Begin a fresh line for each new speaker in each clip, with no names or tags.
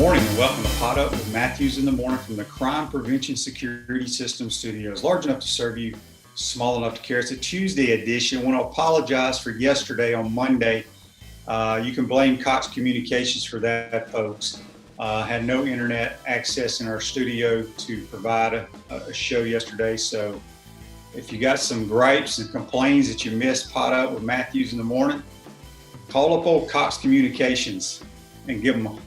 Morning and welcome to Pot Up with Matthews in the Morning from the Crime Prevention Security System Studios. Large enough to serve you, small enough to care. It's a Tuesday edition. I want to apologize for yesterday on Monday. You can blame Cox Communications for that, folks. Had no internet access in our studio to provide a show yesterday. So if you got some gripes and complaints that you missed Pot Up with Matthews in the Morning, call up old Cox Communications and give them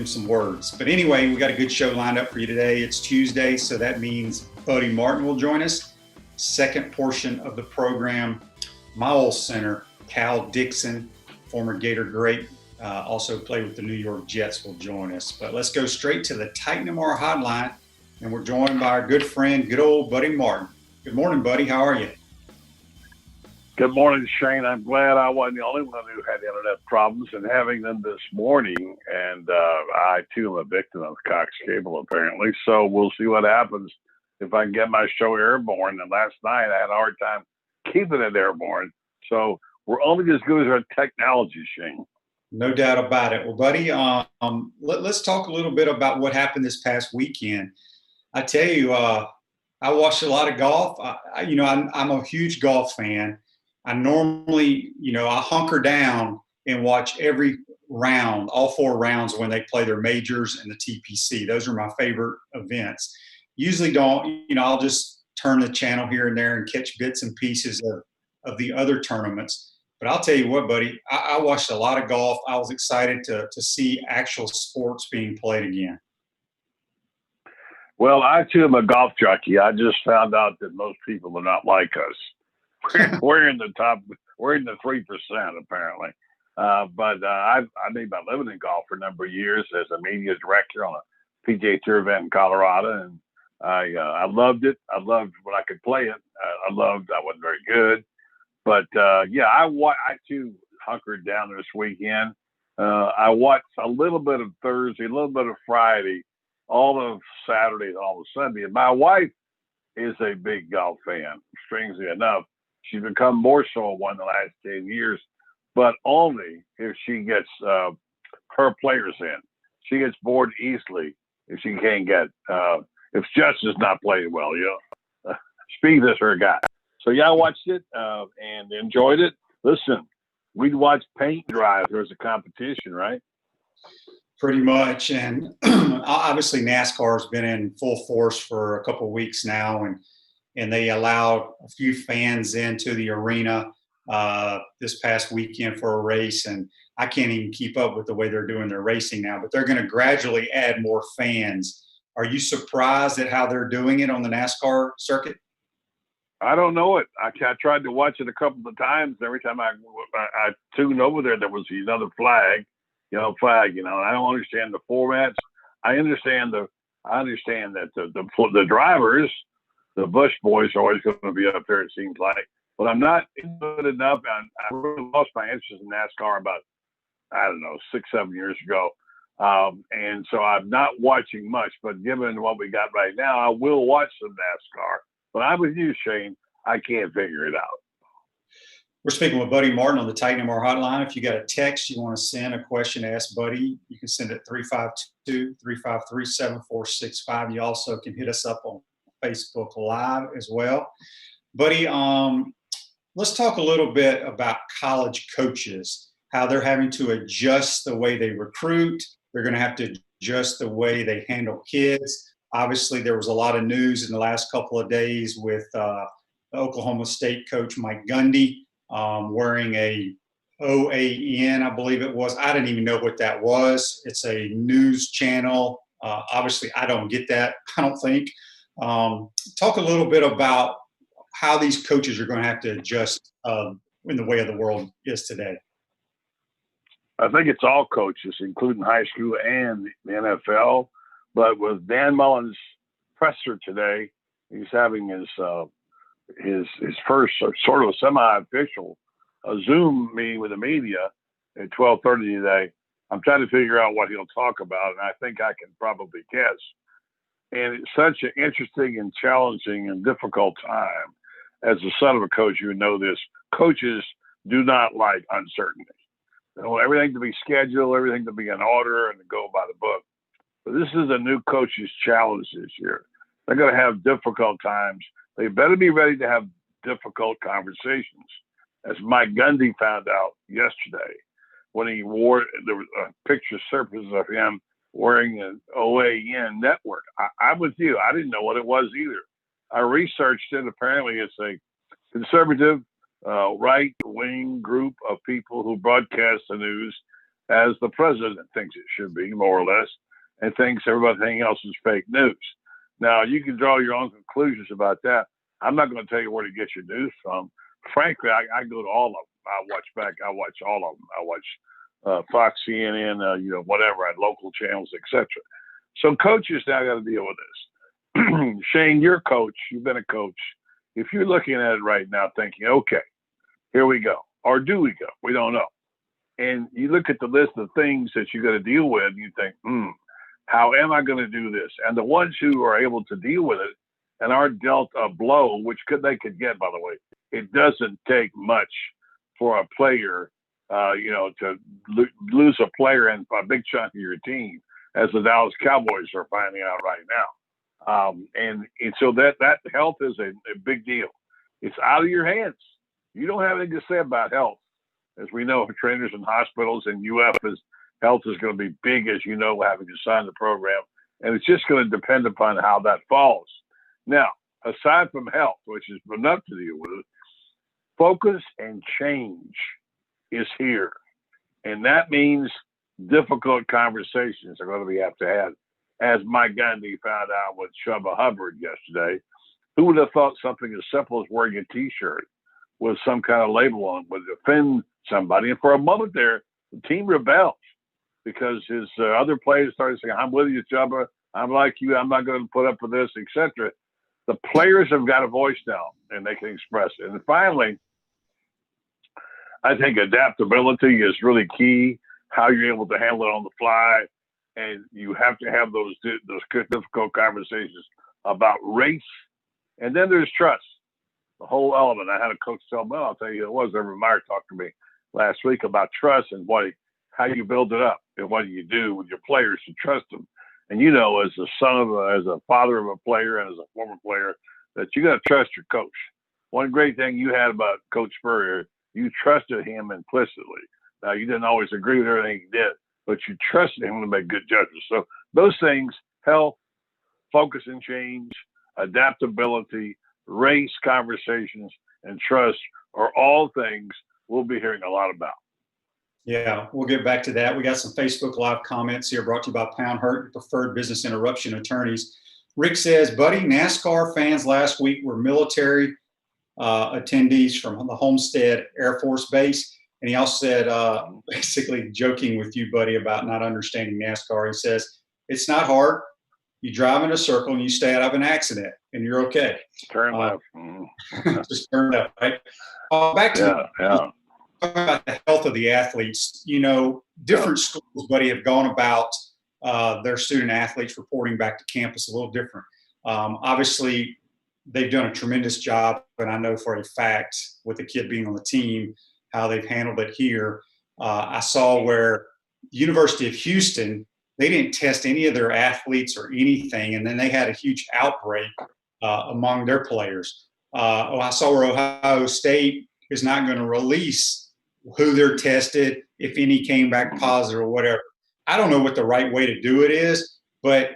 some words. But anyway, we got a good show lined up for you today. It's Tuesday, so that means Buddy Martin will join us. Second portion of the program, my old center, Cal Dixon, former Gator great, also played with the New York Jets, will join us. But let's go straight to the Titan MR hotline, and we're joined by our good friend, good old Buddy Martin. Good morning, Buddy. How are you?
Good morning, Shane. I'm glad I wasn't the only one who had internet problems and having them this morning. And I, too, am a victim of Cox Cable, apparently. So we'll see what happens if I can get my show airborne. And last night I had a hard time keeping it airborne. So we're only as good as our technology, Shane.
No doubt about it. Well, Buddy, let's talk a little bit about what happened this past weekend. I tell you, I watched a lot of golf. I'm a huge golf fan. I normally, I hunker down and watch every round, all four rounds when they play their majors and the TPC. Those are my favorite events. Usually I'll just turn the channel here and there and catch bits and pieces of the other tournaments. But I'll tell you what, buddy, I watched a lot of golf. I was excited to see actual sports being played again.
Well, I too am a golf jockey. I just found out that most people are not like us. We're in the 3% apparently. But I made my living in golf for a number of years as a media director on a PGA Tour event in Colorado, and I loved it. I loved when I could play it. I wasn't very good, but I too hunkered down this weekend. I watched a little bit of Thursday, a little bit of Friday, all of Saturday, and all of Sunday. And my wife is a big golf fan, strangely enough. She's become more so one in the last 10 years, but only if she gets her players in. She gets bored easily if she can't get, if Justin's not playing well, Speed is her guy. So, I watched it and enjoyed it. Listen, we'd watch paint dry if there was a competition, right?
Pretty much. And obviously NASCAR has been in full force for a couple of weeks now, and they allowed a few fans into the arena this past weekend for a race. And I can't even keep up with the way they're doing their racing now, but they're going to gradually add more fans. Are you surprised at how they're doing it on the NASCAR circuit?
I don't know it. I tried to watch it a couple of times. Every time I tuned over there was another flag, and I don't understand the formats. I understand that the drivers, the Bush boys, are always going to be up there, it seems like. But I'm not good enough. I really lost my interest in NASCAR about, 6-7 years ago. And so I'm not watching much. But given what we got right now, I will watch some NASCAR. But I'm with you, Shane. I can't figure it out.
We're speaking with Buddy Martin on the Titan MR hotline. If you got a text you want to send a question to ask Buddy, you can send it 352-353-7465. You also can hit us up on Facebook Live as well. Buddy, let's talk a little bit about college coaches, how they're having to adjust the way they recruit. They're going to have to adjust the way they handle kids. Obviously, there was a lot of news in the last couple of days with the Oklahoma State coach Mike Gundy wearing a OAN, I believe it was. I didn't even know what that was. It's a news channel. Obviously, I don't get that, I don't think. Talk a little bit about how these coaches are going to have to adjust in the way of the world is today.
I think it's all coaches, including high school and the NFL. But with Dan Mullen's presser today, he's having his first sort of semi-official Zoom meeting with the media at 12:30 today. I'm trying to figure out what he'll talk about, and I think I can probably guess. And it's such an interesting and challenging and difficult time. As the son of a coach, you know this. Coaches do not like uncertainty. They want everything to be scheduled, everything to be in order, and to go by the book. But this is a new coach's challenge this year. They're going to have difficult times. They better be ready to have difficult conversations, as Mike Gundy found out yesterday when he wore there was a picture surface of him wearing an OAN network. I'm with you. I didn't know what it was either. I researched it. Apparently, it's a conservative right wing group of people who broadcast the news as the president thinks it should be, more or less, and thinks everything else is fake news. Now, you can draw your own conclusions about that. I'm not going to tell you where to get your news from. Frankly, I go to all of them. I watch all of them. I watch Fox, CNN, whatever, at local channels, etc. So coaches now got to deal with this. Shane, you're a coach. You've been a coach. If you're looking at it right now thinking, okay, here we go, or do we go? We don't know. And you look at the list of things that you got to deal with, and you think, how am I going to do this? And the ones who are able to deal with it and aren't dealt a blow, which they could get, by the way, it doesn't take much for a player, to lose a player and a big chunk of your team, as the Dallas Cowboys are finding out right now. And so that health is a big deal. It's out of your hands. You don't have anything to say about health. As we know, for trainers in hospitals and UF's health is going to be big, as you know, having to sign the program. And it's just going to depend upon how that falls. Now, aside from health, which is enough to deal with, focus and change is here. And that means difficult conversations are going to have to have, as Mike Gundy found out with Chuba Hubbard yesterday. Who would have thought something as simple as wearing a T-shirt with some kind of label on would offend somebody? And for a moment there, the team rebelled because his other players started saying, I'm with you, Chuba. I'm like you. I'm not going to put up with this, etc. The players have got a voice now, and they can express it. And finally, I think adaptability is really key, how you're able to handle it on the fly. And you have to have those difficult conversations about race. And then there's trust, the whole element. I had a coach tell me, well, I'll tell you, it was Urban Meyer talked to me last week about trust and how you build it up and what do you do with your players to trust them. And as a father of a player and as a former player, that you got to trust your coach. One great thing you had about Coach Spurrier, you trusted him implicitly. Now, you didn't always agree with everything he did, but you trusted him to make good judgments. So those things, health, focus and change, adaptability, race conversations, and trust are all things we'll be hearing a lot about.
Yeah, we'll get back to that. We got some Facebook Live comments here brought to you by Pound Hurt, preferred business interruption attorneys. Rick says, buddy, NASCAR fans last week were military attendees from the Homestead Air Force Base. And he also said, basically joking with you, buddy, about not understanding NASCAR. He says, it's not hard. You drive in a circle and you stay out of an accident and you're okay.
Turn left.
Just turn left, right? Back to about the health of the athletes. Different schools, buddy, have gone about their student athletes reporting back to campus a little different. Obviously, they've done a tremendous job, and I know for a fact with the kid being on the team, how they've handled it here. I saw where University of Houston, they didn't test any of their athletes or anything, and then they had a huge outbreak among their players. I saw where Ohio State is not going to release who they're tested, if any came back positive or whatever. I don't know what the right way to do it is, but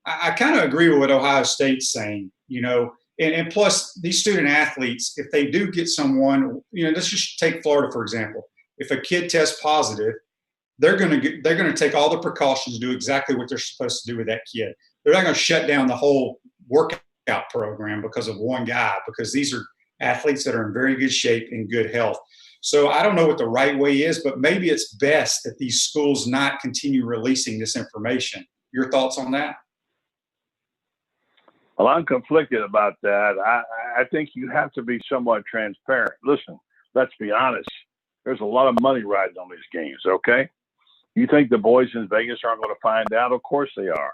I kind of agree with what Ohio State's saying, and plus these student athletes, if they do get someone, let's just take Florida, for example. If a kid tests positive, they're going to take all the precautions, do exactly what they're supposed to do with that kid. They're not going to shut down the whole workout program because of one guy, because these are athletes that are in very good shape and good health. So I don't know what the right way is, but maybe it's best that these schools not continue releasing this information. Your thoughts on that?
Well, I'm conflicted about that. I think you have to be somewhat transparent. Listen, let's be honest. There's a lot of money riding on these games, okay? You think the boys in Vegas aren't going to find out? Of course they are.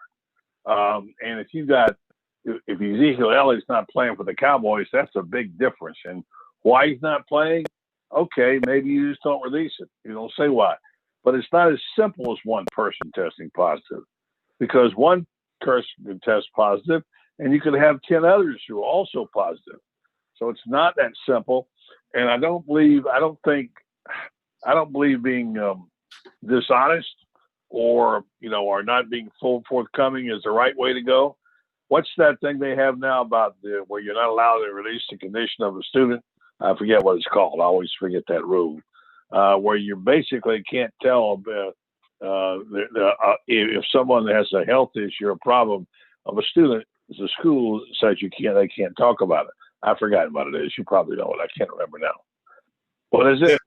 And if Ezekiel Elliott's not playing for the Cowboys, that's a big difference. And why he's not playing? Okay, maybe you just don't release it. You don't say why. But it's not as simple as one person testing positive. because one person could test positive and you could have 10 others who are also positive. So it's not that simple. And I don't believe being dishonest or not being full forthcoming is the right way to go. What's that thing they have now about where you're not allowed to release the condition of a student? I forget what it's called. I always forget that rule, where you basically can't tell if someone has a health issue or problem of a student. The school says they can't talk about it. I forgot what it is. You probably know it. I can't remember now. What is it?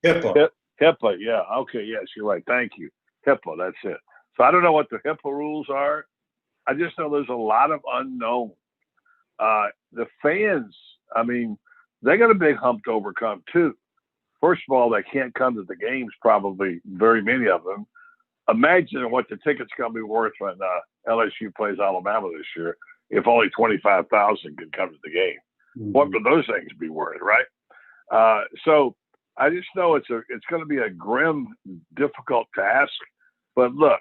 HIPAA.
HIPAA. Yeah. Okay. Yes, you're right. Thank you. HIPAA. That's it. So I don't know what the HIPAA rules are. I just know there's a lot of unknown. The fans, I mean, they got a big hump to overcome too. First of all, they can't come to the games, probably very many of them. Imagine what the tickets going to be worth when LSU plays Alabama this year. If only 25,000 could come to the game, what would those things be worth, right? So I just know it's going to be a grim, difficult task. But look,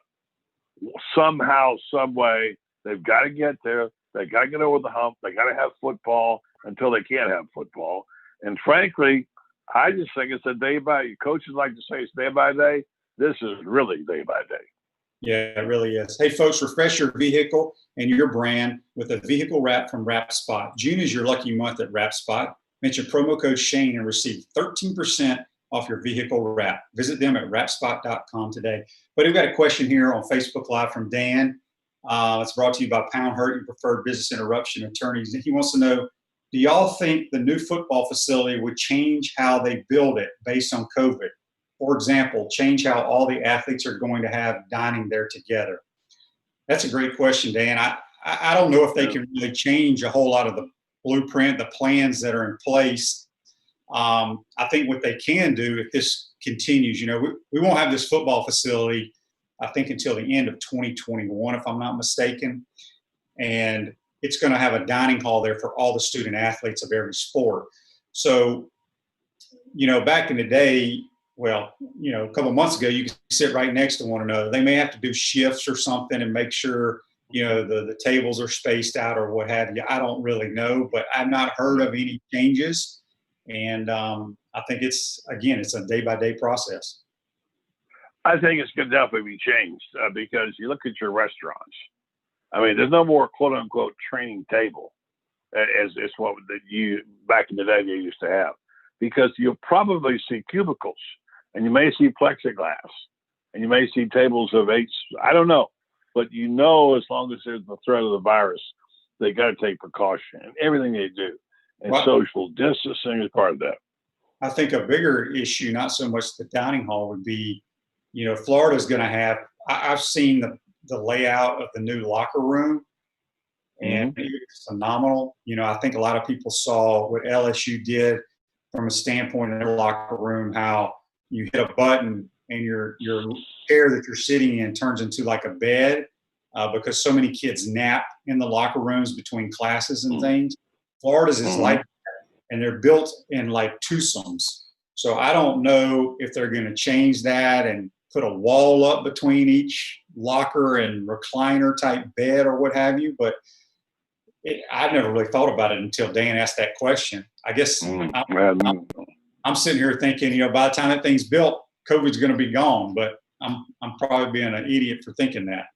somehow, some way, they've got to get there. They got to get over the hump. They got to have football until they can't have football. And frankly, I just think it's a day by. Coaches like to say it's day by day. This is really day by day.
Yeah, it really is. Hey, folks, refresh your vehicle and your brand with a vehicle wrap from Wrap Spot. June is your lucky month at Wrap Spot. Mention promo code Shane and receive 13% off your vehicle wrap. Visit them at wrapspot.com today. But we've got a question here on Facebook Live from Dan. It's brought to you by Pound Hurt, your preferred business interruption attorneys. He wants to know, do y'all think the new football facility would change how they build it based on COVID? For example, change how all the athletes are going to have dining there together? That's a great question, Dan. I don't know if they can really change a whole lot of the blueprint, the plans that are in place. I think what they can do if this continues, we won't have this football facility, I think, until the end of 2021, if I'm not mistaken. And it's going to have a dining hall there for all the student athletes of every sport. So, back in the day, a couple of months ago, you could sit right next to one another. They may have to do shifts or something and make sure, the tables are spaced out or what have you. I don't really know, but I've not heard of any changes. And I think it's a day-by-day process.
I think it's going to definitely be changed because you look at your restaurants. I mean, there's no more quote unquote training table as what you back in the day they used to have, because you'll probably see cubicles and you may see plexiglass and you may see tables of 8. I don't know, but as long as there's the threat of the virus, they got to take precaution in everything they do, and social distancing is part of that.
I think a bigger issue, not so much the dining hall, would be, Florida's going to have. I've seen the layout of the new locker room, and it's phenomenal. I think a lot of people saw what LSU did from a standpoint in their locker room, how you hit a button and your chair that you're sitting in turns into like a bed because so many kids nap in the locker rooms between classes and things. Florida's is like that, and they're built in like twosomes. So I don't know if they're going to change that and put a wall up between each locker and recliner type bed or what have you. But I never really thought about it until Dan asked that question. I guess I'm sitting here thinking, by the time that thing's built, COVID's going to be gone. But I'm probably being an idiot for thinking that.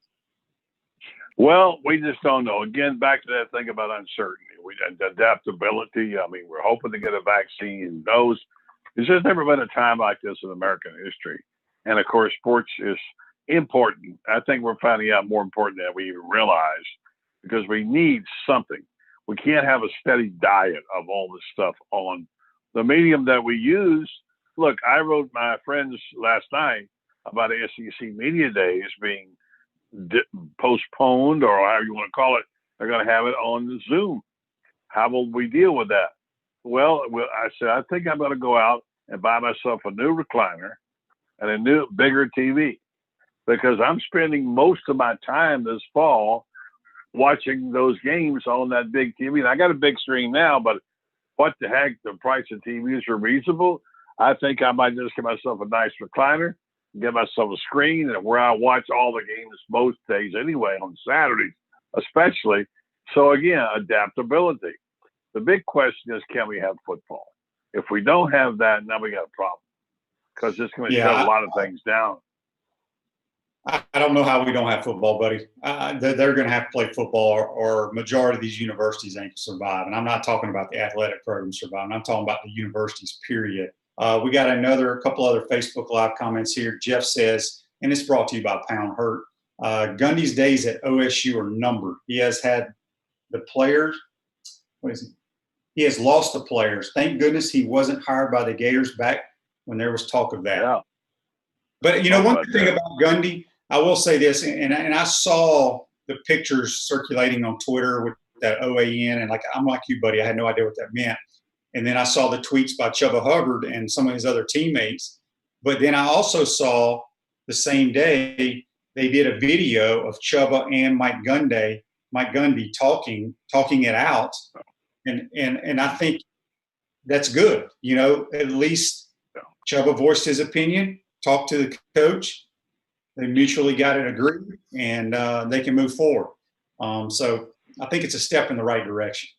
Well, we just don't know. Again, back to that thing about uncertainty, adaptability. I mean, we're hoping to get a vaccine. There's just never been a time like this in American history. And of course, sports is important. I think we're finding out more important than we even realize, because we need something. We can't have a steady diet of all this stuff on the medium that we use. Look, I wrote my friends last night about SEC Media Days being postponed, or however you want to call it. They're going to have it on the Zoom. How will we deal with that? Well, I said, I think I'm going to go out and buy myself a new recliner and a new, bigger TV, because I'm spending most of my time this fall watching those games on that big TV. And I got a big screen now, but what the heck, the price of TVs are reasonable. I think I might just get myself a nice recliner, get myself a screen, and where I watch all the games most days anyway, on Saturdays especially. So again, adaptability. The big question is, can we have football? If we don't have that, now we got a problem, because it's going to shut a
Yeah,
lot of things down.
I don't know how we don't have football, buddy. They're going to have to play football, or majority of these universities ain't survive. And I'm not talking about the athletic program surviving. I'm talking about the universities, period. We got a couple other Facebook Live comments here. Jeff says, and it's brought to you by Pound Hurt, Gundy's days at OSU are numbered. He has had the players. What is he? He has lost the players. Thank goodness he wasn't hired by the Gators back when there was talk of that.
Yeah.
But one thing about Gundy, I will say this, and I saw the pictures circulating on Twitter with that OAN, and I'm like you, buddy, I had no idea what that meant. And then I saw the tweets by Chuba Hubbard and some of his other teammates. But then I also saw the same day they did a video of Chuba and Mike Gundy talking it out, and I think that's good. At least Chuba voiced his opinion, talked to the coach. They mutually got it agreed, and they can move forward. So I think it's a step in the right direction.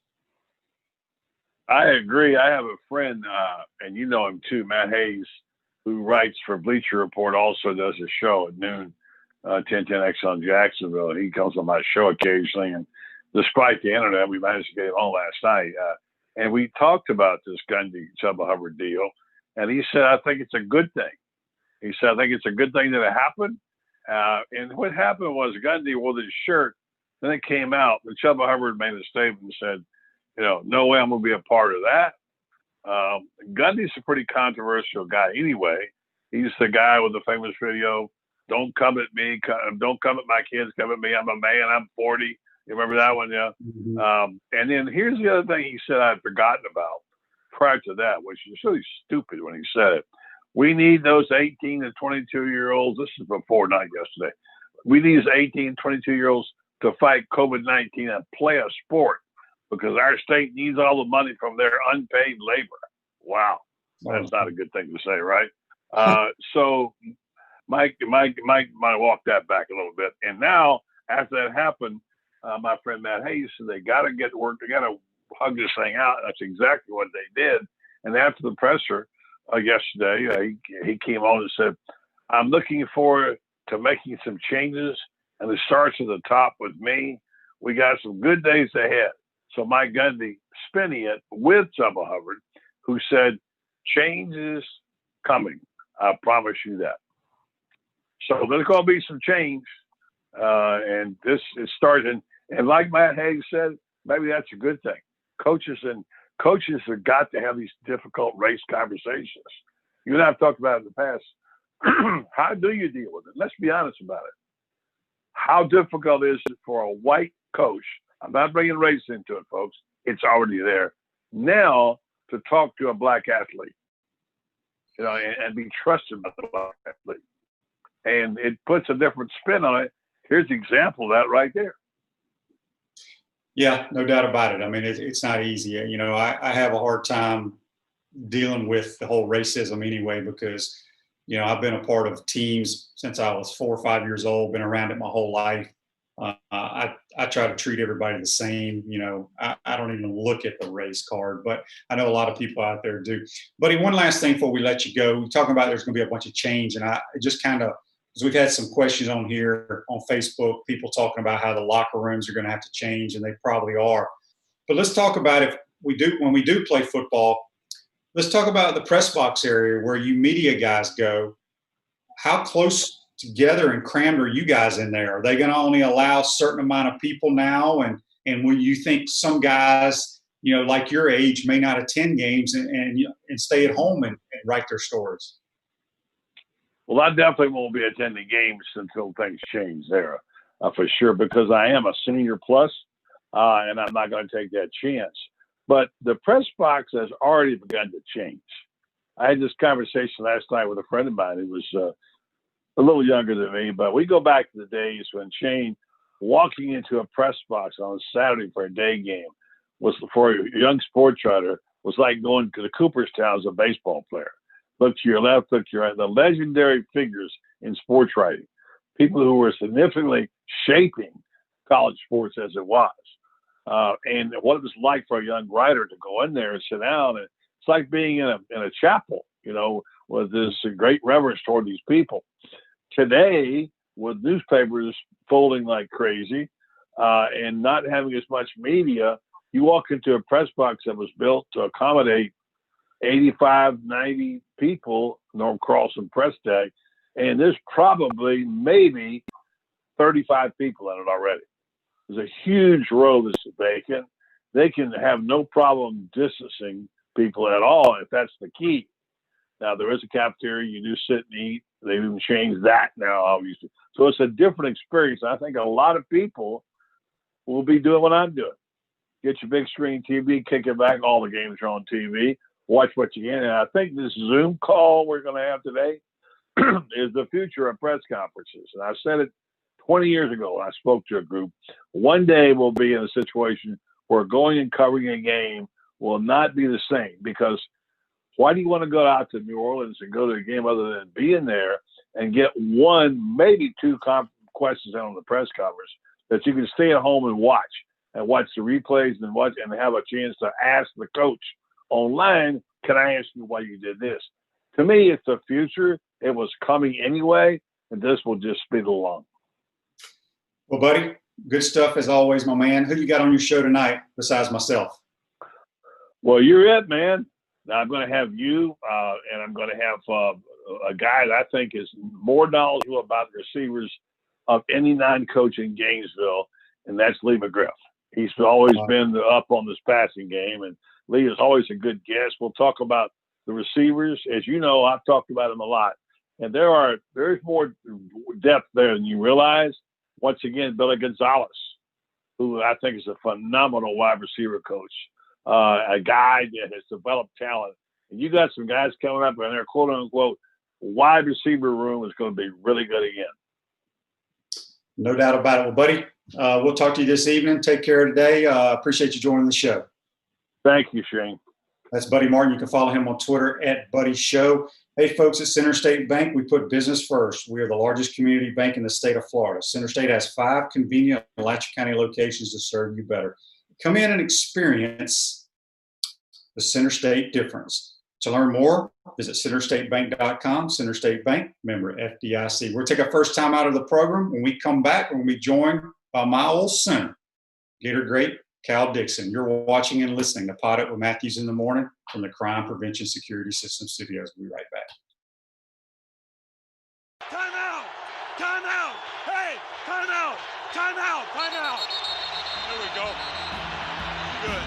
I agree. I have a friend, and you know him too, Matt Hayes, who writes for Bleacher Report, also does a show at noon, 1010X on Jacksonville. He comes on my show occasionally, and despite the internet, we managed to get him on last night. And we talked about this Gundy Chuba Hubbard deal, and he said, I think it's a good thing. He said, I think it's a good thing that it happened. And what happened was Gundy wore his shirt, then it came out, and Chuba Hubbard made a statement and said, no way I'm going to be a part of that. Gundy's a pretty controversial guy anyway. He's the guy with the famous video, don't come at me, don't come at my kids, come at me, I'm a man, I'm 40. You remember that one, yeah? Mm-hmm. And then here's the other thing he said I'd forgotten about prior to that, which is really stupid when he said it. We need those 18 to 22-year-olds. This is before, not yesterday. We need these 18, 22-year-olds to fight COVID-19 and play a sport, because our state needs all the money from their unpaid labor. Wow. That's not a good thing to say, right? So Mike walk that back a little bit. And now, after that happened, my friend Matt Hayes said they got to get to work. They got to hug this thing out. That's exactly what they did. And after the presser yesterday, he came on and said, I'm looking forward to making some changes, and it starts at the top with me. We got some good days ahead. So Mike Gundy spinning it with Chuba Hubbard, who said, change is coming. I promise you that. So there's going to be some change. And this is starting. And like Matt Hayes said, maybe that's a good thing. Coaches have got to have these difficult race conversations. You and I have talked about it in the past. How do you deal with it? Let's be honest about it. How difficult is it for a white coach? I'm not bringing race into it, folks. It's already there. Now to talk to a black athlete, and be trusted by the black athlete. And it puts a different spin on it. Here's an example of that right there.
Yeah, no doubt about it. I mean, it's not easy. I have a hard time dealing with the whole racism anyway, because, I've been a part of teams since I was 4 or 5 years old, been around it my whole life. I try to treat everybody the same. I don't even look at the race card, but I know a lot of people out there do. Buddy, one last thing before we let you go. We're talking about there's going to be a bunch of change, and I just kind of, because we've had some questions on here on Facebook, people talking about how the locker rooms are going to have to change, and they probably are. But let's talk about when we do play football, let's talk about the press box area where you media guys go. How close together and crammed are you guys in there? Are they going to only allow a certain amount of people now? And when you think some guys, like your age, may not attend games and stay at home and write their stories?
Well, I definitely won't be attending games until things change there, for sure, because I am a senior plus, and I'm not going to take that chance. But the press box has already begun to change. I had this conversation last night with a friend of mine who was a little younger than me, but we go back to the days when Shane walking into a press box on a Saturday for a day game was, for a young sports writer, was like going to the Cooperstown as a baseball player. look to your left, look to your right. The legendary figures in sports writing, people who were significantly shaping college sports as it was. And what it was like for a young writer to go in there and sit down. And it's like being in a chapel, with this great reverence toward these people. Today, with newspapers folding like crazy and not having as much media, you walk into a press box that was built to accommodate 85, 90 people, Norm Carlson press day, and there's probably maybe 35 people in it already. There's a huge row that's vacant. They can have no problem distancing people at all if that's the key. Now, there is a cafeteria. You do sit and eat. They've even changed that now, obviously. So it's a different experience. I think a lot of people will be doing what I'm doing. Get your big screen TV, kick it back. All the games are on TV. Watch what you can. And I think this Zoom call we're going to have today is the future of press conferences. And I said it 20 years ago when I spoke to a group. One day we'll be in a situation where going and covering a game will not be the same, because why do you want to go out to New Orleans and go to a game other than being there and get one, maybe two questions out on the press conference that you can stay at home and watch the replays and have a chance to ask the coach online, can I ask you why you did this? To me, it's the future. It was coming anyway, and this will just speed along.
Well, buddy, good stuff as always, my man. Who you got on your show tonight besides myself?
Well, you're it, man. Now, I'm going to have you, and I'm going to have a guy that I think is more knowledgeable about the receivers of any non-coach in Gainesville, and that's Lee McGriff. He's always been up on this passing game, and Lee is always a good guest. We'll talk about the receivers. As you know, I've talked about them a lot, and there's more depth there than you realize. Once again, Billy Gonzalez, who I think is a phenomenal wide receiver coach. A guy that has developed talent. And you got some guys coming up in their quote unquote wide receiver room is going to be really good again.
No doubt about it. Well, buddy, we'll talk to you this evening. Take care today. Appreciate you joining the show.
Thank you, Shane.
That's Buddy Martin. You can follow him on Twitter @BuddyShow. Hey, folks, at Center State Bank, we put business first. We are the largest community bank in the state of Florida. Center State has 5 convenient Alachua County locations to serve you better. Come in and experience the Center State difference. To learn more, visit centerstatebank.com. Center State Bank, member FDIC. We'll take our first time out of the program. When we come back, we'll be joined by my old center, Gator great Cal Dixon. You're watching and listening to Pot Up with Matthews in the Morning from the Crime Prevention Security System Studios. We'll be right back.
Time out! Time out! Hey! Time out! Time out! Time out! There we go. Good.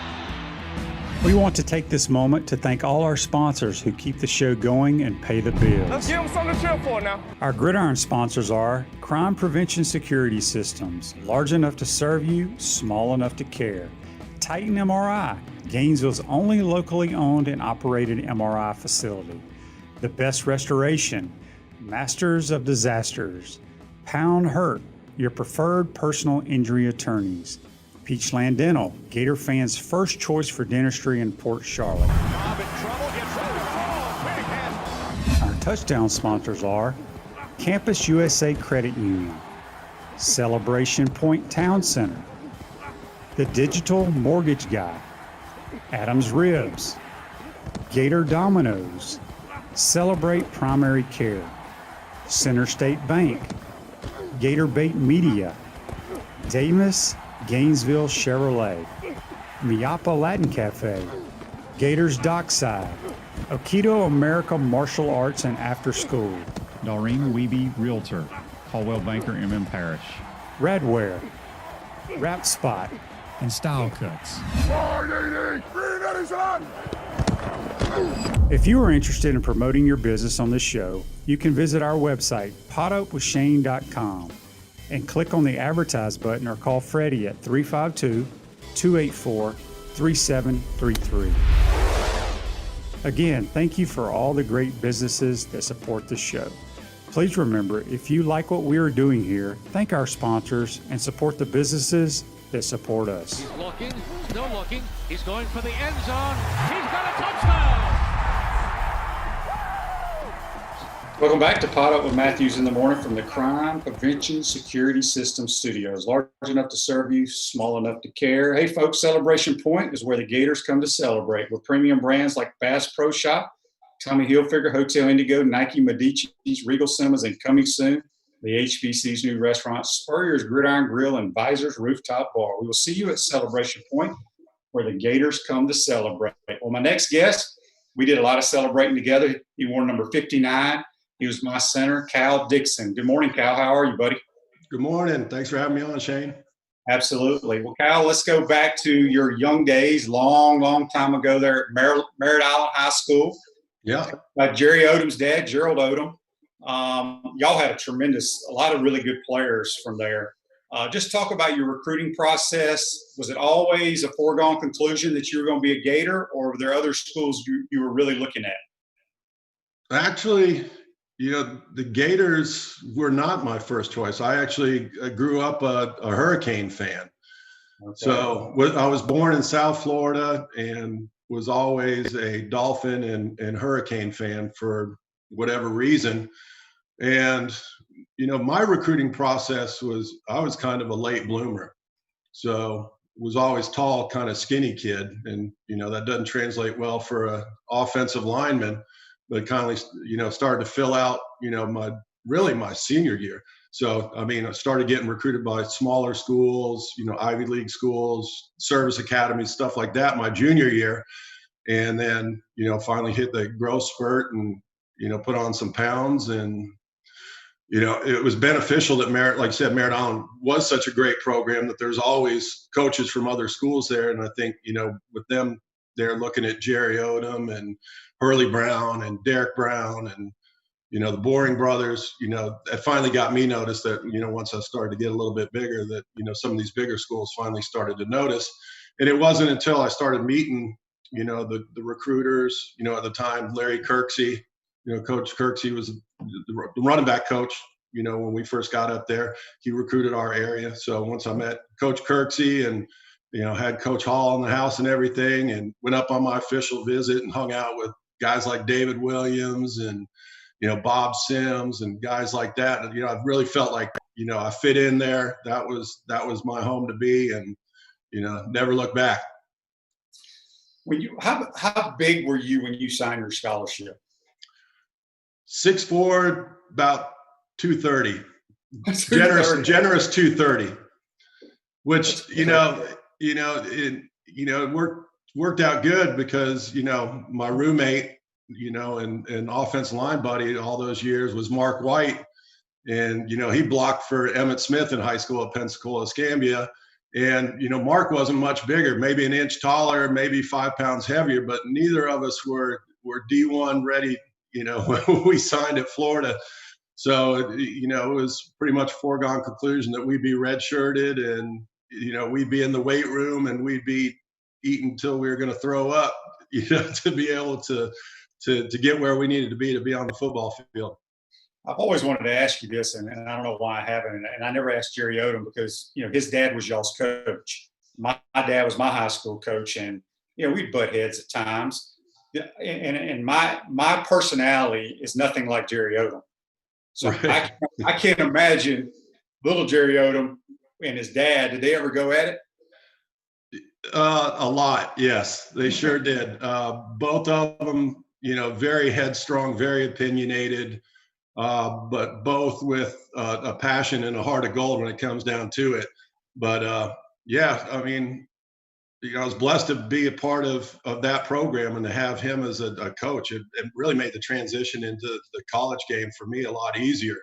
We want to take this moment to thank all our sponsors who keep the show going and pay the bills.
Let's give them something to cheer for now.
Our gridiron sponsors are Crime Prevention Security Systems, large enough to serve you, small enough to care. Titan MRI, Gainesville's only locally owned and operated MRI facility. The Best Restoration, Masters of Disasters. Pound Hurt, your preferred personal injury attorneys. Peachland Dental, Gator fans' first choice for dentistry in Port Charlotte. Our touchdown sponsors are Campus USA Credit Union, Celebration Point Town Center, The Digital Mortgage Guy, Adams Ribs, Gator Dominoes, Celebrate Primary Care, Center State Bank, Gator Bait Media, Davis Gainesville Chevrolet, Miapa Latin Cafe, Gators Dockside, Aikido America Martial Arts and After School,
Doreen Weeby Realtor, Caldwell Banker MM Parish,
Radware, Wrap Spot,
and Style Cuts.
If you are interested in promoting your business on this show, you can visit our website, potupwithshane.com, and click on the Advertise button or call Freddie at 352-284-3733. Again, thank you for all the great businesses that support the show. Please remember, if you like what we are doing here, thank our sponsors and support the businesses that support us.
He's looking, still looking. He's going for the end zone. He's got a touchdown!
Welcome back to Pot Up with Matthews in the Morning from the Crime Prevention Security System Studios. Large enough to serve you, small enough to care. Hey, folks, Celebration Point is where the Gators come to celebrate with premium brands like Bass Pro Shop, Tommy Hilfiger, Hotel Indigo, Nike, Medici's, Regal Cinemas, and coming soon, the HBC's new restaurant, Spurrier's Gridiron Grill, and Visor's Rooftop Bar. We will see you at Celebration Point where the Gators come to celebrate. Well, my next guest, we did a lot of celebrating together. He wore number 59. He was my center, Cal Dixon. Good morning, Cal. How are you, buddy?
Good morning. Thanks for having me on, Shane.
Absolutely. Well, Cal, let's go back to your young days, long time ago there at Merritt Island High School.
Yeah.
Jerry Odom's dad, Gerald Odom. Y'all had a lot of really good players from there. Just talk about your recruiting process. Was it always a foregone conclusion that you were going to be a Gator, or were there other schools you were really looking at?
Actually, the Gators were not my first choice. I actually grew up a Hurricane fan. Okay. So I was born in South Florida and was always a Dolphin and Hurricane fan for whatever reason. And, my recruiting process I was kind of a late bloomer. So was always tall, kind of skinny kid. And, that doesn't translate well for an offensive lineman, but kind of, started to fill out, my senior year. So, I started getting recruited by smaller schools, Ivy League schools, service academies, stuff like that my junior year. And then, finally hit the growth spurt and, put on some pounds. And, it was beneficial that Merritt Island was such a great program that there's always coaches from other schools there. And I think, with them, they're looking at Jerry Odom and Hurley Brown and Derek Brown and, the Boring brothers, that finally got me noticed that, once I started to get a little bit bigger that, some of these bigger schools finally started to notice. And it wasn't until I started meeting, the recruiters, at the time, Larry Kirksey, Coach Kirksey was the running back coach, when we first got up there. He recruited our area. So once I met Coach Kirksey and, had Coach Hall in the house and everything, and went up on my official visit and hung out with guys like David Williams and, Bob Sims and guys like that. And, I really felt like, I fit in there. That was my home to be, and, never look back.
How big were you when you signed your scholarship?
6'4", about 230. Generous 230, which it worked out good because my roommate and offensive line buddy all those years was Mark White, and he blocked for Emmett Smith in high school at Pensacola Escambia. And Mark wasn't much bigger, maybe an inch taller, maybe 5 pounds heavier, but neither of us were D1 ready when we signed at Florida. So, it was pretty much a foregone conclusion that we'd be redshirted and, we'd be in the weight room and we'd be eating until we were going to throw up, to be able to get where we needed to be on the football field.
I've always wanted to ask you this, and I don't know why I haven't, and I never asked Jerry Odom because, his dad was y'all's coach. My dad was my high school coach, and, we'd butt heads at times. And my personality is nothing like Jerry Odom. So right. I can't imagine little Jerry Odom and his dad. Did they ever go at it?
A lot, yes, they sure did. Both of them, very headstrong, very opinionated, but both with a passion and a heart of gold when it comes down to it. But I was blessed to be a part of that program and to have him as a coach. It really made the transition into the college game for me a lot easier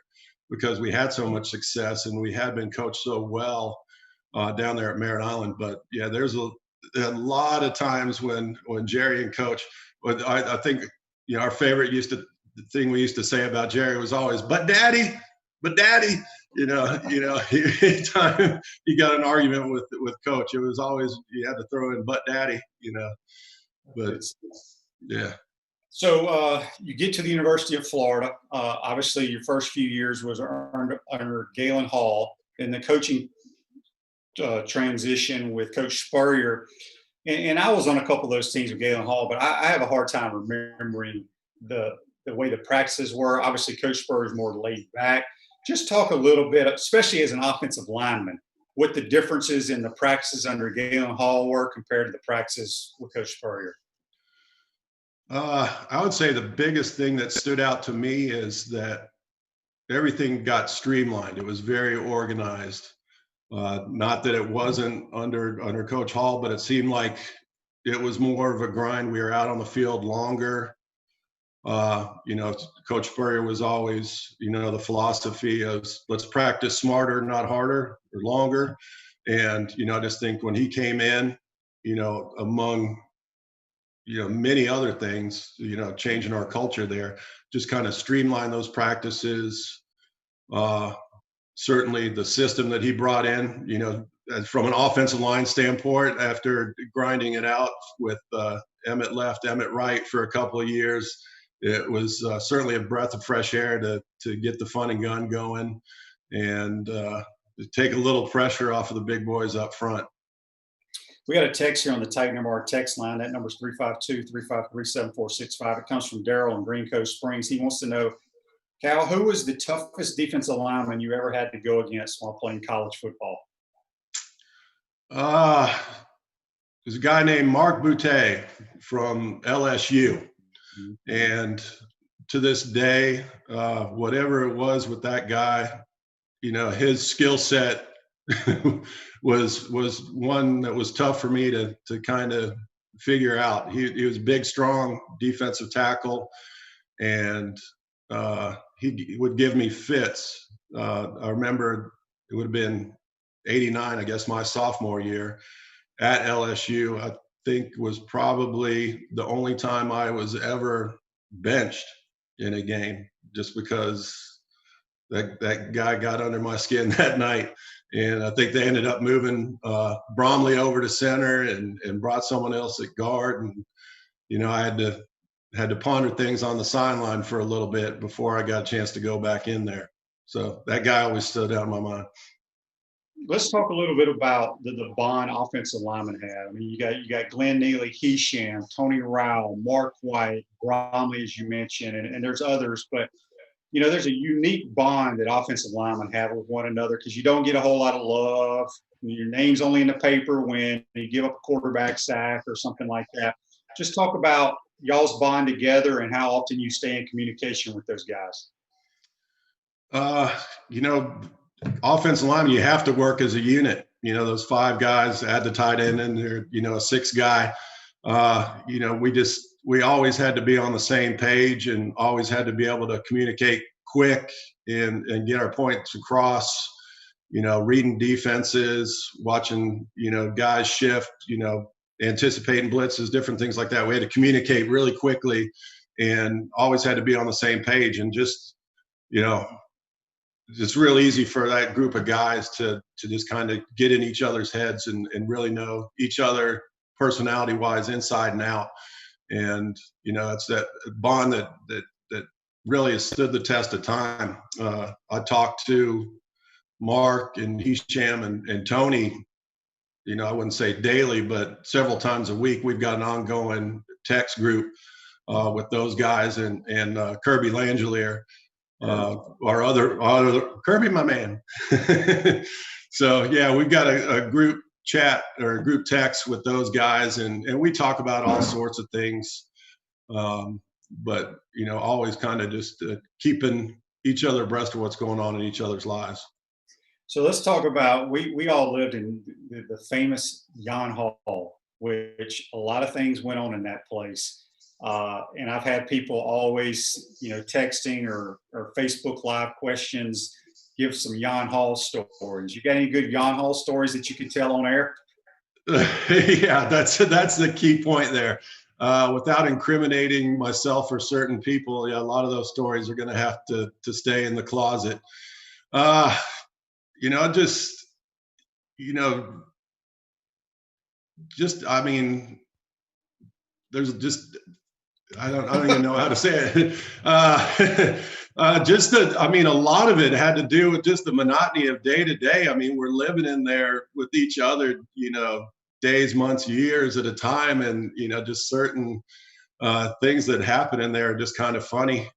because we had so much success and we had been coached so well down there at Merritt Island. But yeah, there's a lot of times when Jerry and Coach, I think, our favorite thing we used to say about Jerry was always, but daddy, anytime he got an argument with Coach, it was always, you had to throw in but daddy, but yeah.
So you get to the University of Florida. Obviously, your first few years was earned under Galen Hall, and the coaching transition with Coach Spurrier. And I was on a couple of those teams with Galen Hall, but I have a hard time remembering the the way the practices were. Obviously, Coach Spurrier is more laid back. Just talk a little bit, especially as an offensive lineman, what the differences in the practices under Galen Hall were compared to the practices with Coach Spurrier.
I would say the biggest thing that stood out to me is that everything got streamlined. It was very organized. Not that it wasn't under Coach Hall, but it seemed like it was more of a grind. We were out on the field longer. Coach Spurrier was always, the philosophy of let's practice smarter, not harder or longer. And, I just think when he came in, among, many other things, changing our culture there, just kind of streamline those practices. Certainly the system that he brought in, from an offensive line standpoint, after grinding it out with Emmett left, Emmett right for a couple of years, it was certainly a breath of fresh air to get the fun and gun going and to take a little pressure off of the big boys up front.
We got a text here on the Titan MR text line. That number is 352-353-7465. It comes from Daryl in Green Coast Springs. He wants to know, Cal, who was the toughest defensive lineman you ever had to go against while playing college football?
There's a guy named Mark Boutte from LSU. And to this day, whatever it was with that guy, his skill set was one that was tough for me to kind of figure out. He was a big, strong defensive tackle, and he would give me fits. I remember it would have been 89, I guess, my sophomore year at LSU. I think was probably the only time I was ever benched in a game, just because that guy got under my skin that night. And I think they ended up moving Bromley over to center and brought someone else at guard. And, I had to ponder things on the sideline for a little bit before I got a chance to go back in there. So that guy always stood out in my mind.
Let's talk a little bit about the bond offensive lineman had. I mean, you got Glenn Neely, Hisham, Tony Rowell, Mark White, Bromley, as you mentioned, and there's others. But, there's a unique bond that offensive linemen have with one another because you don't get a whole lot of love. Your name's only in the paper when you give up a quarterback sack or something like that. Just talk about y'all's bond together and how often you stay in communication with those guys.
Offensive lineman, you have to work as a unit. Those five guys, add the tight end in there, a sixth guy. We always had to be on the same page and always had to be able to communicate quick and get our points across, reading defenses, watching, guys shift, anticipating blitzes, different things like that. We had to communicate really quickly and always had to be on the same page. And just, it's real easy for that group of guys to just kind of get in each other's heads and really know each other personality wise inside and out. And, it's that bond that really has stood the test of time. I talked to Mark and Hisham and Tony, I wouldn't say daily, but several times a week. We've got an ongoing text group with those guys and Kirby Langelier. Our other Kirby, my man. So yeah, we've got a group chat or a group text with those guys, and we talk about all sorts of things. But always kind of just keeping each other abreast of what's going on in each other's lives.
So let's talk about we all lived in the famous Jan Hall, which a lot of things went on in that place. And I've had people always, texting or Facebook Live questions, give some Jan Hall stories. You got any good Jan Hall stories that you could tell on air?
Yeah, that's the key point there. Without incriminating myself or certain people, a lot of those stories are going to have to stay in the closet. There's just, I don't even know how to say it. A lot of it had to do with just the monotony of day to day. I mean, we're living in there with each other, days, months, years at a time. And, just certain things that happen in there are just kind of funny.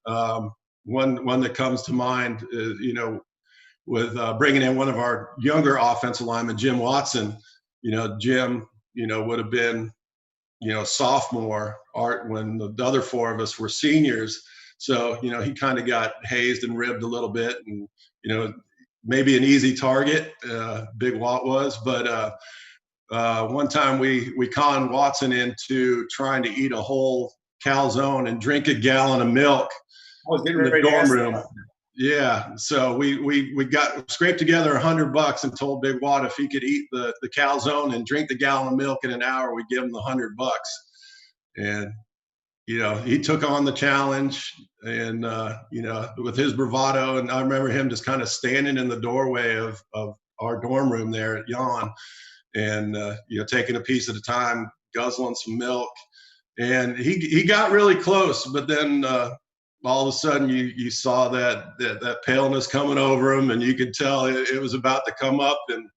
One that comes to mind is, with bringing in one of our younger offensive linemen, Jim Watson. Jim, would have been, sophomore art when the other four of us were seniors. So, he kind of got hazed and ribbed a little bit, and, maybe an easy target, Big Watt was. But one time we conned Watson into trying to eat a whole calzone and drink a gallon of milk
I was getting
in the
ready to
dorm
ask
room.
that.
Yeah, so we got scraped together $100 and told Big Watt if he could eat the calzone and drink the gallon of milk in an hour, we'd give him the $100. And he took on the challenge, and with his bravado. And I remember him just kind of standing in the doorway of our dorm room there at Yon, and taking a piece at a time, guzzling some milk. And he got really close, but then all of a sudden you saw that paleness coming over him, and you could tell it was about to come up. And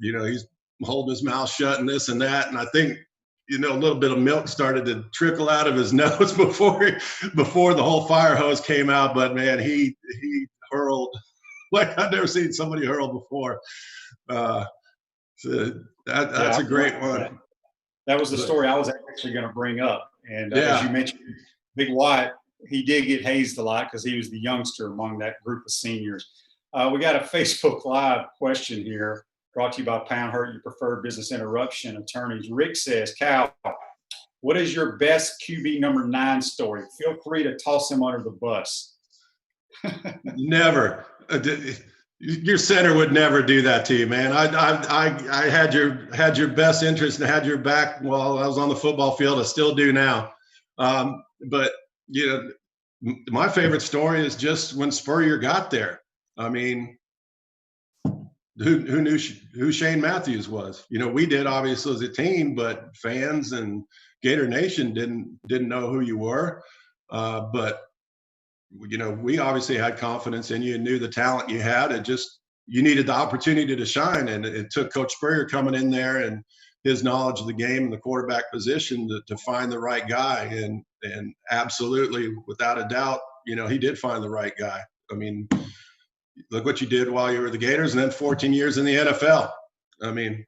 he's holding his mouth shut and this and that. And I think a little bit of milk started to trickle out of his nose before the whole fire hose came out. But man, he hurled like I've never seen somebody hurl before. So that's a great one.
That was the story I was actually going to bring up. And
Yeah.
as you mentioned, Big White, he did get hazed a lot because he was the youngster among that group of seniors. We got a Facebook Live question here, brought to you by Pound Hurt, your preferred business interruption attorneys. Rick says, Cal, what is your best QB number 9 story? Feel free to toss him under the bus.
Never. Your center would never do that to you, man. I had your best interest and had your back while I was on the football field. I still do now. But my favorite story is just when Spurrier got there. I mean, who knew who Shane Matthews was? We did, obviously, as a team, but fans and Gator Nation didn't know who you were. But we obviously had confidence in you and knew the talent you had. You needed the opportunity to shine. And it took Coach Spurrier coming in there and his knowledge of the game and the quarterback position to find the right guy. And absolutely, without a doubt, he did find the right guy. I mean, look what you did while you were the Gators, and then 14 years in the NFL. I mean,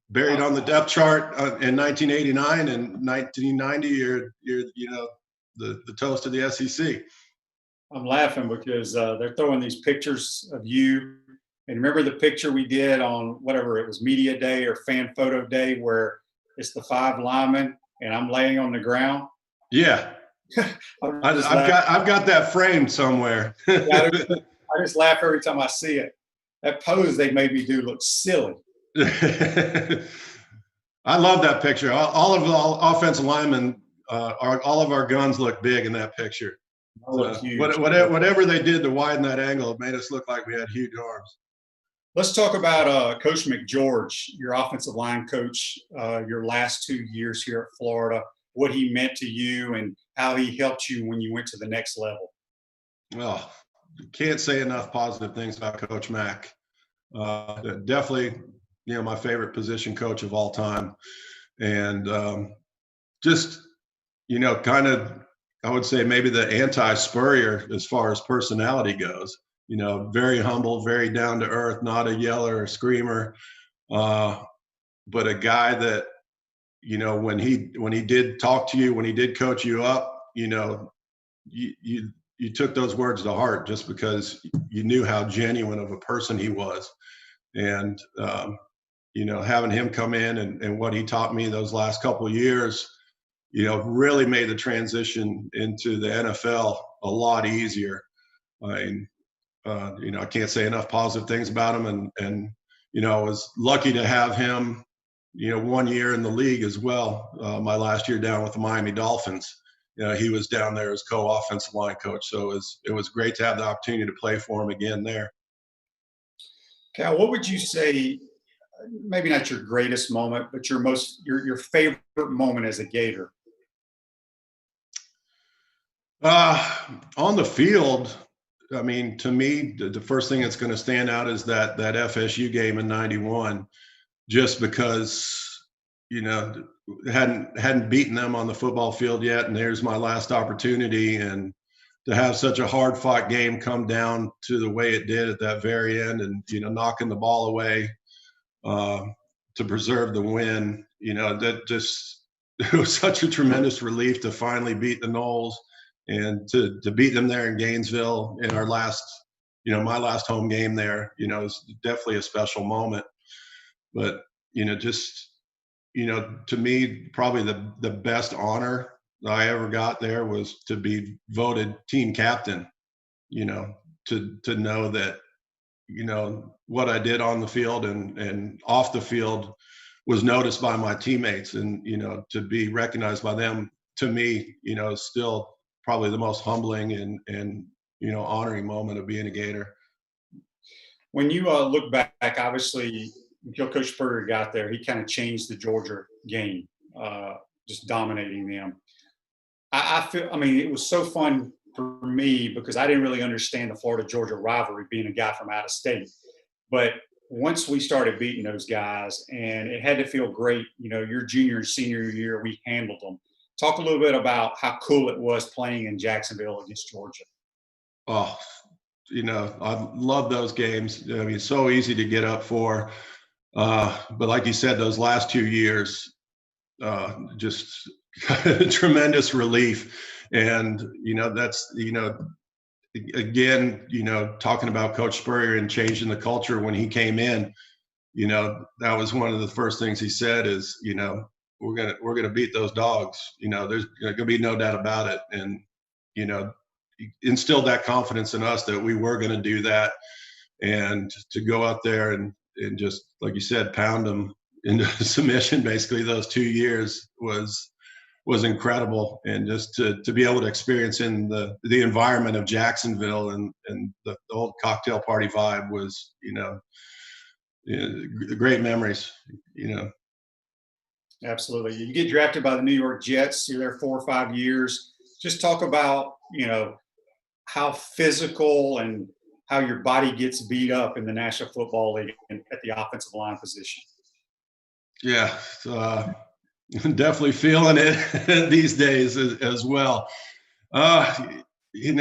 buried on the depth chart in 1989 and 1990, you're the toast of the SEC.
I'm laughing because they're throwing these pictures of you. And remember the picture we did on whatever it was, Media Day or Fan Photo Day, where it's the 5 linemen and I'm laying on the ground?
Yeah. I've got that framed somewhere.
I just laugh every time I see it. That pose they made me do looks silly.
I love that picture. All of the offensive linemen, all of our guns look big in that picture. Whatever they did to widen that angle, it made us look like we had huge arms.
Let's talk about Coach McGeorge, your offensive line coach, your last 2 years here at Florida, what he meant to you and how he helped you when you went to the next level.
Well, can't say enough positive things about Coach Mack. Definitely, my favorite position coach of all time. And just, kind of, I would say maybe the anti-Spurrier as far as personality goes. Very humble, very down to earth, not a yeller or screamer, but a guy that, when he did talk to you, when he did coach you up, you took those words to heart just because you knew how genuine of a person he was. And, having him come in and what he taught me those last couple of years, really made the transition into the NFL a lot easier. I can't say enough positive things about him. And I was lucky to have him, 1 year in the league as well. My last year down with the Miami Dolphins, he was down there as co-offensive line coach. So it was great to have the opportunity to play for him again there.
Cal, what would you say, maybe not your greatest moment, but your favorite moment as a Gator?
On the field, I mean, to me, the first thing that's going to stand out is that FSU game in '91, just because, you know, hadn't beaten them on the football field yet, and there's my last opportunity. And to have such a hard fought game come down to the way it did at that very end, and knocking the ball away uh, to preserve the win, that just it was such a tremendous relief to finally beat the Knowles and to beat them there in Gainesville in our last, my last home game there. It's definitely a special moment. But just to me, probably the best honor I ever got there was to be voted team captain. To know that what I did on the field and off the field was noticed by my teammates, and to be recognized by them, to me, is still probably the most humbling and honoring moment of being a Gator.
When you look back, obviously, until Coach Spurrier got there, he kind of changed the Georgia game, just dominating them. I feel, I mean, it was so fun for me because I didn't really understand the Florida Georgia rivalry, being a guy from out of state. But once we started beating those guys, and it had to feel great, your junior and senior year, we handled them. Talk a little bit about how cool it was playing in Jacksonville against Georgia.
Oh, I love those games. I mean, it's so easy to get up for. But like you said, those last 2 years, just tremendous relief. And, that's, again, talking about Coach Spurrier and changing the culture when he came in, that was one of the first things he said is, we're going to beat those dogs. There's going to be no doubt about it. And, instilled that confidence in us that we were going to do that. And to go out there and just, like you said, pound them into submission basically those 2 years was incredible. And just to be able to experience in the environment of Jacksonville and the old cocktail party vibe was, great memories,
Absolutely. You get drafted by the New York Jets. You're there 4 or 5 years. Just talk about, how physical and how your body gets beat up in the National Football League at the offensive line position.
Yeah, definitely feeling it these days as well. You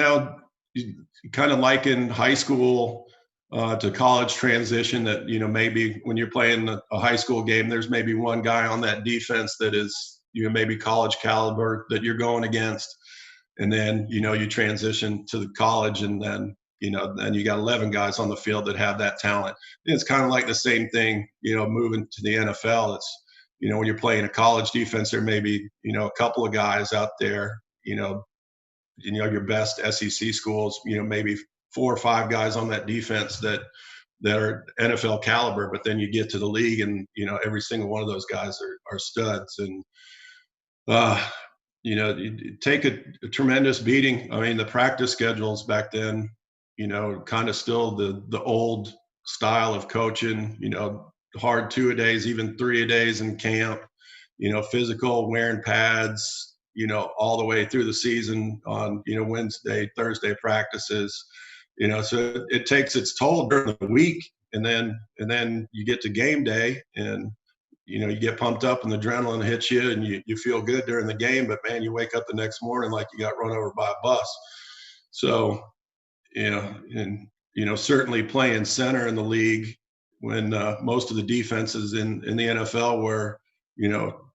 kind of like in high school to college transition that, maybe when you're playing a high school game, there's maybe one guy on that defense that is, maybe college caliber that you're going against. And then, you transition to the college, and then, then you got 11 guys on the field that have that talent. And it's kind of like the same thing, moving to the NFL. It's, when you're playing a college defense, there may be, a couple of guys out there, your best SEC schools, maybe 4 or 5 guys on that defense that are NFL caliber, but then you get to the league and, every single one of those guys are studs. And, you take a tremendous beating. I mean, the practice schedules back then, kind of still the old style of coaching, hard 2-a-days, even 3-a-days in camp, physical, wearing pads, all the way through the season on, Wednesday, Thursday practices, so it takes its toll during the week. And then you get to game day and, you get pumped up and the adrenaline hits you and you feel good during the game, but man, you wake up the next morning like you got run over by a bus. So, certainly playing center in the league when most of the defenses in the NFL were,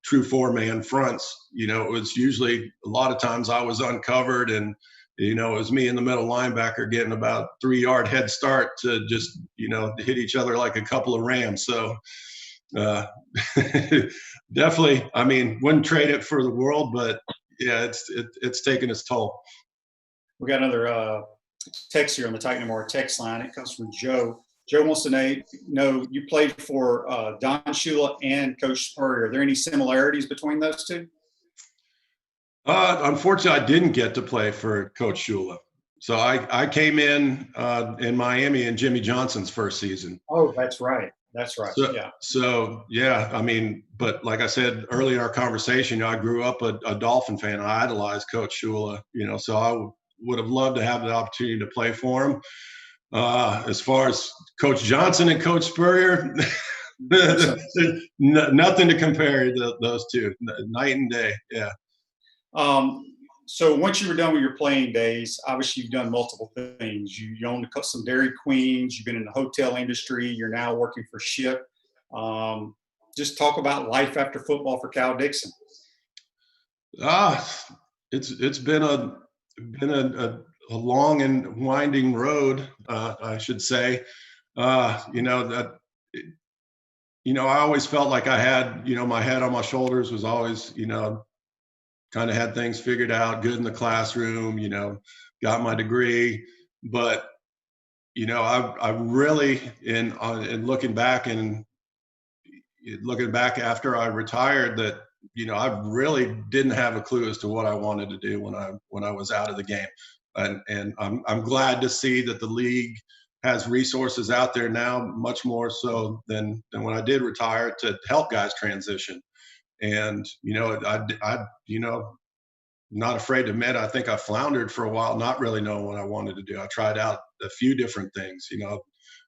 true 4-man fronts, it was usually a lot of times I was uncovered and, it was me and the middle linebacker getting about 3-yard head start to just, hit each other like a couple of rams. So, definitely, I mean, wouldn't trade it for the world, but yeah, it's taken its toll.
We got another text here on the Titan MR text line. It comes from Joe. Joe wants to know you played for Don Shula and Coach Spurrier. Are there any similarities between those two?
Unfortunately, I didn't get to play for Coach Shula. So I came in Miami in Jimmy Johnson's first season.
Oh, that's right. That's right.
So yeah, I mean, but like I said earlier in our conversation, I grew up a Dolphin fan. I idolized Coach Shula, so I would have loved to have the opportunity to play for him. As far as Coach Johnson and Coach Spurrier, Nothing to compare to those two, night and day. Yeah.
So once you were done with your playing days, obviously you've done multiple things. You owned some Dairy Queens. You've been in the hotel industry. You're now working for Ship. Just talk about life after football for Cal Dixon.
It's been a long and winding road, I should say. I always felt like I had, my head on my shoulders, was always, kind of had things figured out, good in the classroom, got my degree. But, I really, in looking back after I retired, that, I really didn't have a clue as to what I wanted to do when I was out of the game. And I'm glad to see that the league has resources out there now, much more so than when I did retire, to help guys transition. And, not afraid to admit, I think I floundered for a while, not really knowing what I wanted to do. I tried out a few different things,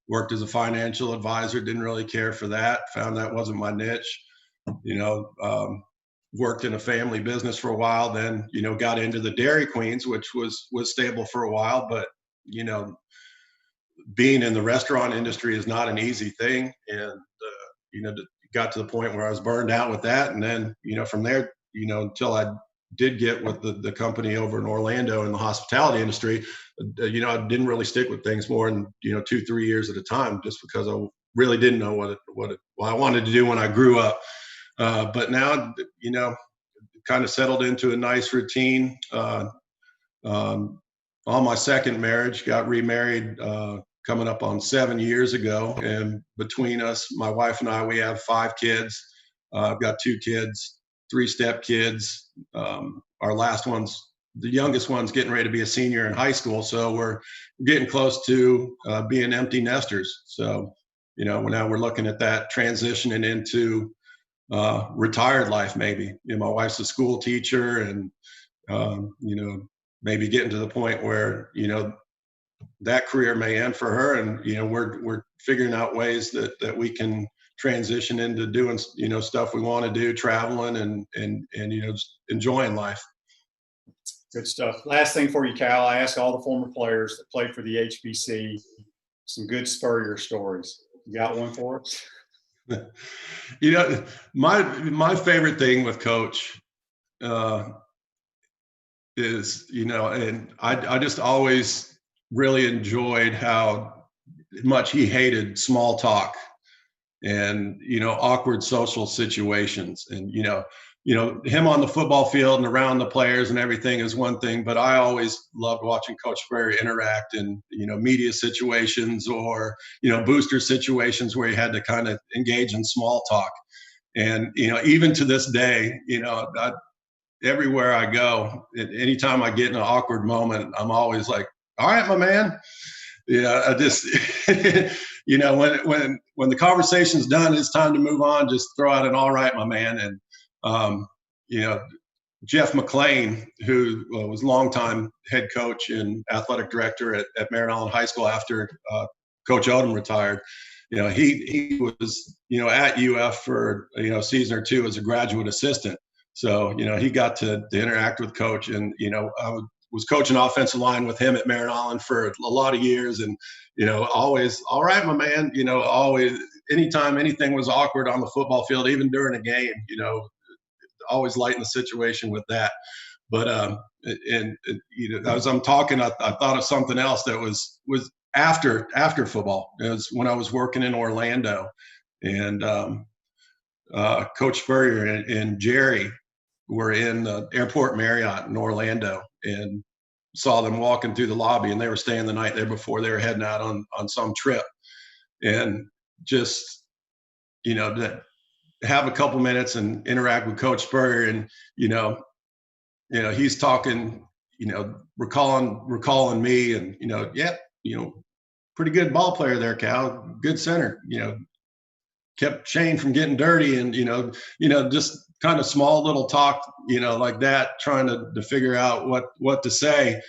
worked as a financial advisor, didn't really care for that, found that wasn't my niche, worked in a family business for a while, then, got into the Dairy Queens, which was stable for a while, but, being in the restaurant industry is not an easy thing. And, got to the point where I was burned out with that. And then, from there, until I did get with the company over in Orlando in the hospitality industry, I didn't really stick with things more than, 2-3 years at a time, just because I really didn't know what I wanted to do when I grew up. But now, kind of settled into a nice routine. On my second marriage, got remarried coming up on 7 years ago. And between us, my wife and I, we have 5 kids. I've got 2 kids, 3 step kids. Our last one's, the youngest one's getting ready to be a senior in high school. So we're getting close to being empty nesters. So, now we're looking at that transitioning into retired life, maybe. My wife's a school teacher, and, maybe getting to the point where, that career may end for her. And, we're figuring out ways that we can transition into doing, stuff we want to do, traveling and just enjoying life.
Good stuff. Last thing for you, Cal. I ask all the former players that played for the HBC some good Spurrier stories. You got one for us?
My favorite thing with Coach is, and I just always really enjoyed how much he hated small talk and, awkward social situations. And, him on the football field and around the players and everything is one thing, but I always loved watching Coach Spurrier interact in, media situations or, booster situations where he had to kind of engage in small talk. And, even to this day, everywhere I go, anytime I get in an awkward moment, I'm always like, all right, my man. I just, when the conversation's done, it's time to move on. Just throw out an all right, my man. And, Jeff McClain, who was longtime head coach and athletic director at Merritt Island High School after Coach Odom retired, he was, at UF for, a season or 2 as a graduate assistant. So, he got to interact with Coach. And, I was coaching offensive line with him at Merritt Island for a lot of years. And, always, all right, my man, always, anytime anything was awkward on the football field, even during a game, always lighten the situation with that. But, as I'm talking, I thought of something else that was after football. It was when I was working in Orlando, and Coach Spurrier and Jerry were in the Airport Marriott in Orlando, and saw them walking through the lobby, and they were staying the night there before they were heading out on some trip. And just, that have a couple minutes and interact with Coach Spurrier, and, he's talking, recalling me, and, pretty good ball player there, Cal, good center, kept Shane from getting dirty, and, just kind of small little talk, like that, trying to figure out what to say.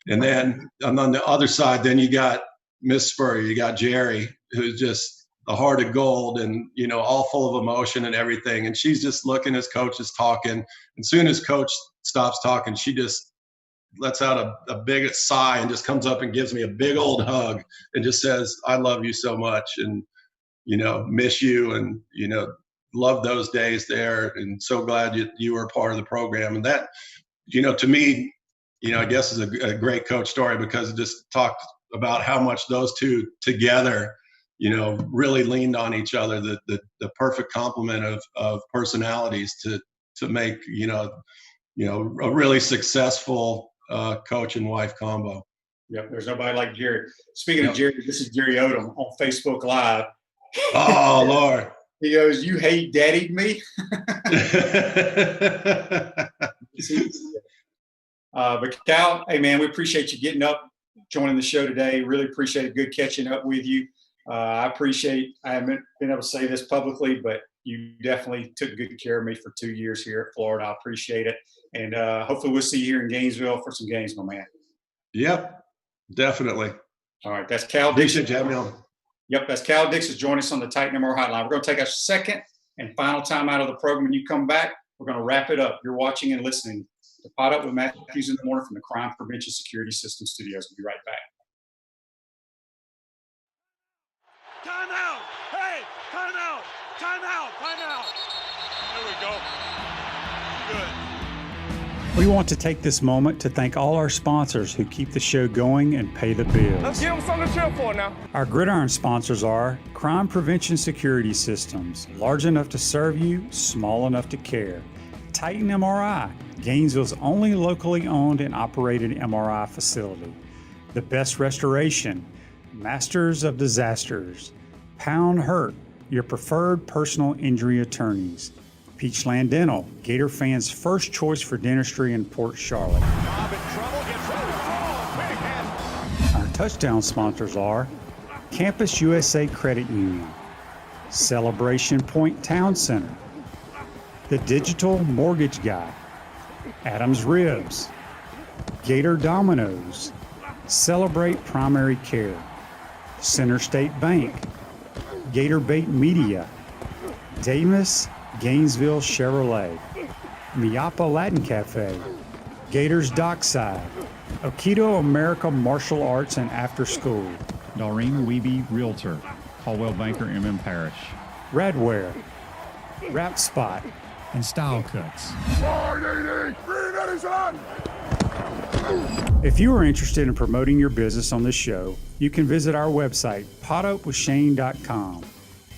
And then on the other side, then you got Miss Spurrier, you got Jerry, who's just a heart of gold and, all full of emotion and everything. And she's just looking as coach is talking. And soon as coach stops talking, she just lets out a big sigh and just comes up and gives me a big old hug and just says, I love you so much. And, miss you and, love those days there. And so glad you were a part of the program. And that, to me, I guess is a great coach story because it just talked about how much those two together, really leaned on each other, the perfect complement of personalities to make, a really successful coach and wife combo.
Yep, there's nobody like Jerry. Speaking of Jerry, this is Jerry Odom on Facebook Live.
Oh, Lord.
He goes, "You hate daddied me?" But Cal, hey man, we appreciate you getting up, joining the show today. Really appreciate it. Good catching up with you. I haven't been able to say this publicly, but you definitely took good care of me for 2 years here at Florida. I appreciate it. And hopefully we'll see you here in Gainesville for some games, my man.
Yep, definitely.
All right, that's Cal
Dixon.
Dixon. Yep, that's Cal Dixon joining us on the Titan MR Hotline. We're going to take a second and final time out of the program. When you come back, we're going to wrap it up. You're watching and listening to Pot Up with Matthews in the Morning from the Crime Prevention Security System Studios. We'll be right back.
Time out! Hey, time out! Time out! Time out! There we go. Good.
We want to take this moment to thank all our sponsors who keep the show going and pay the bills.
Let's give them something to cheer for now.
Our gridiron sponsors are Crime Prevention Security Systems, large enough to serve you, small enough to care. Titan MRI, Gainesville's only locally owned and operated MRI facility. The Best Restoration, Masters of Disasters. Pound Hurt, your preferred personal injury attorneys. Peachland Dental, Gator fans' first choice for dentistry in Port Charlotte. Our touchdown sponsors are Campus USA Credit Union, Celebration Point Town Center, The Digital Mortgage Guy, Adams Ribs, Gator Dominoes, Celebrate Primary Care, Center State Bank, Gator Bait Media, Davis Gainesville Chevrolet, Miapa Latin Cafe, Gators Dockside, Aikido America Martial Arts and After School,
Doreen Weeby Realtor, Caldwell Banker MM Parish,
Radware, Wrap Spot,
and Style Cuts.
If you are interested in promoting your business on this show, you can visit our website, potupwithshane.com,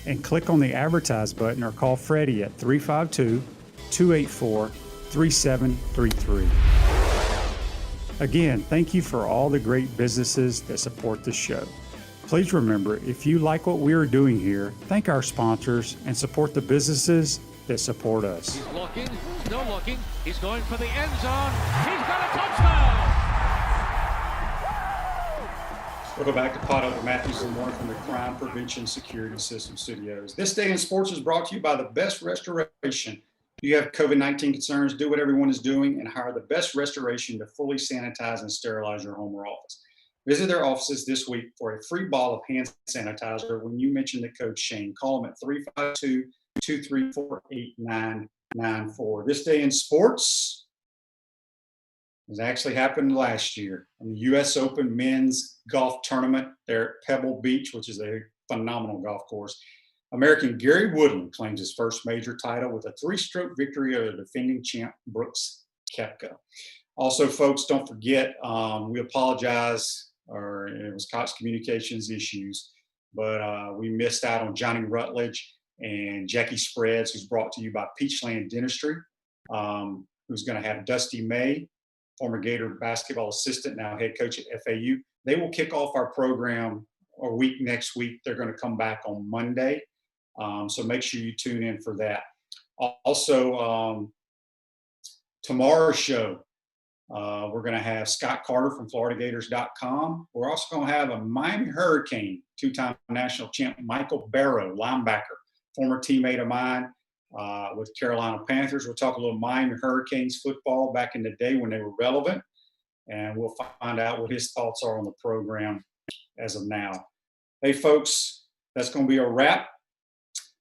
and click on the advertise button or call Freddie at 352-284-3733. Again, thank you for all the great businesses that support the show. Please remember, if you like what we are doing here, thank our sponsors and support the businesses that support us.
He's looking, still looking. He's going for the end zone. He's got a touchdown!
Welcome back to Pot Up with Matthews in the Morning from the Crime Prevention Security System Studios. This Day in Sports is brought to you by the Best Restoration. If you have COVID-19 concerns, do what everyone is doing and hire the Best Restoration to fully sanitize and sterilize your home or office. Visit their offices this week for a free bottle of hand sanitizer when you mention the code Shane. Call them at 352-234-8994. This Day in Sports has actually happened last year in the U.S. Open men's golf tournament there at Pebble Beach, which is a phenomenal golf course. American Gary Woodland claims his first major title with a 3-stroke victory over the defending champ Brooks Koepka. Also, folks, don't forget, we apologize, or it was Cox Communications issues, but we missed out on Johnny Rutledge and Jackie Spreads, who's brought to you by Peachland Dentistry, who's going to have Dusty May, former Gator basketball assistant, now head coach at FAU. They will kick off our program a week next week. They're going to come back on Monday. So make sure you tune in for that. Also, tomorrow's show, we're going to have Scott Carter from FloridaGators.com. We're also going to have a Miami Hurricane, 2-time national champ Michael Barrow, linebacker, former teammate of mine with Carolina Panthers. We'll talk a little Miami Hurricanes football back in the day when they were relevant, and we'll find out what his thoughts are on the program as of now. Hey, folks, That's going to be a wrap,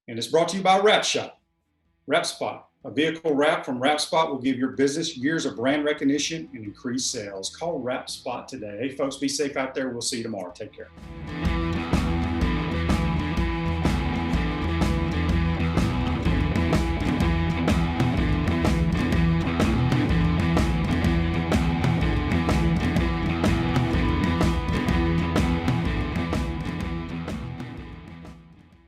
and it's brought to you by Wrap Shop. Wrap Spot, a vehicle wrap from Wrap Spot will give your business years of brand recognition and increased sales. Call Wrap Spot today. Hey, folks, be safe out there. We'll see you tomorrow. Take care.